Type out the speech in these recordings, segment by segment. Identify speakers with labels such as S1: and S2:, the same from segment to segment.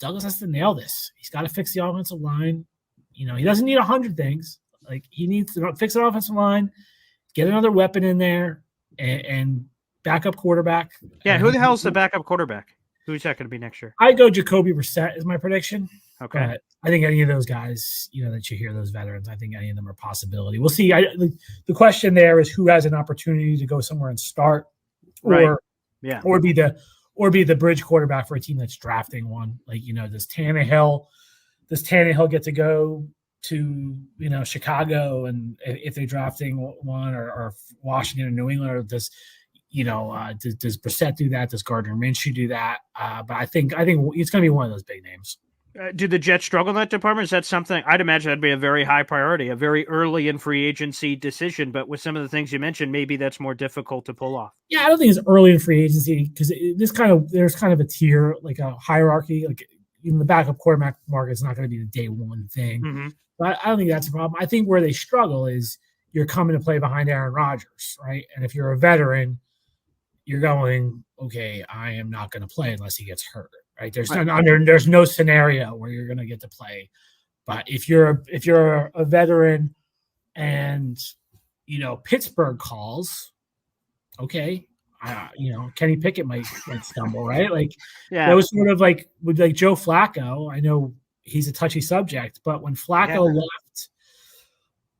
S1: Douglas has to nail this. He's got to fix the offensive line. He doesn't need 100 things. Like, he needs to fix the offensive line, get another weapon in there, and backup quarterback.
S2: Yeah, who the hell is the backup quarterback? Who's that going to be next year?
S1: I go Jacoby Brissett is my prediction.
S2: Okay.
S1: But I think any of those guys, that you hear, those veterans, I think any of them are a possibility. We'll see. The question there is who has an opportunity to go somewhere and start, or be the bridge quarterback for a team that's drafting one. Like, does Tannehill get to go to Chicago, and if they're drafting one, or Washington or New England, or does Brissett do that? Does Gardner Minshew do that? But I think it's going to be one of those big names.
S2: Do the Jets struggle in that department? Is that something I'd imagine that'd be a very high priority, a very early in free agency decision? But with some of the things you mentioned, maybe that's more difficult to pull off.
S1: Yeah, I don't think it's early in free agency because there's kind of a tier, like a hierarchy. Like, even the backup quarterback market is not going to be the day one thing.
S2: Mm-hmm.
S1: But I don't think that's a problem. I think where they struggle is you're coming to play behind Aaron Rodgers, right? And if you're a veteran, you're going, okay, I am not going to play unless he gets hurt, right? There's no scenario where you're going to get to play. But if you're a veteran and Pittsburgh calls, okay, Kenny Pickett might stumble, right? Like, that was sort of like with like Joe Flacco. I know he's a touchy subject, but when Flacco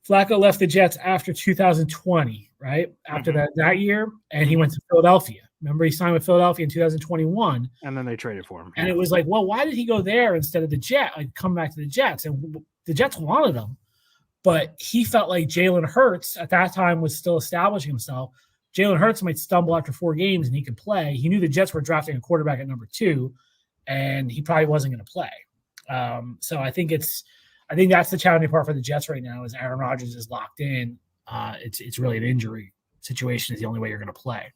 S1: left the Jets after 2020, right? After that year, and he went to Philadelphia. Remember, he signed with Philadelphia in 2021.
S2: And then they traded for him.
S1: And it was like, well, why did he go there instead of the Jets? Like, come back to the Jets. And the Jets wanted him. But he felt like Jalen Hurts at that time was still establishing himself. Jalen Hurts might stumble after 4 games and he could play. He knew the Jets were drafting a quarterback at number 2, and he probably wasn't going to play. So I think that's the challenging part for the Jets right now is Aaron Rodgers is locked in. It's really an injury situation is the only way you're going to play.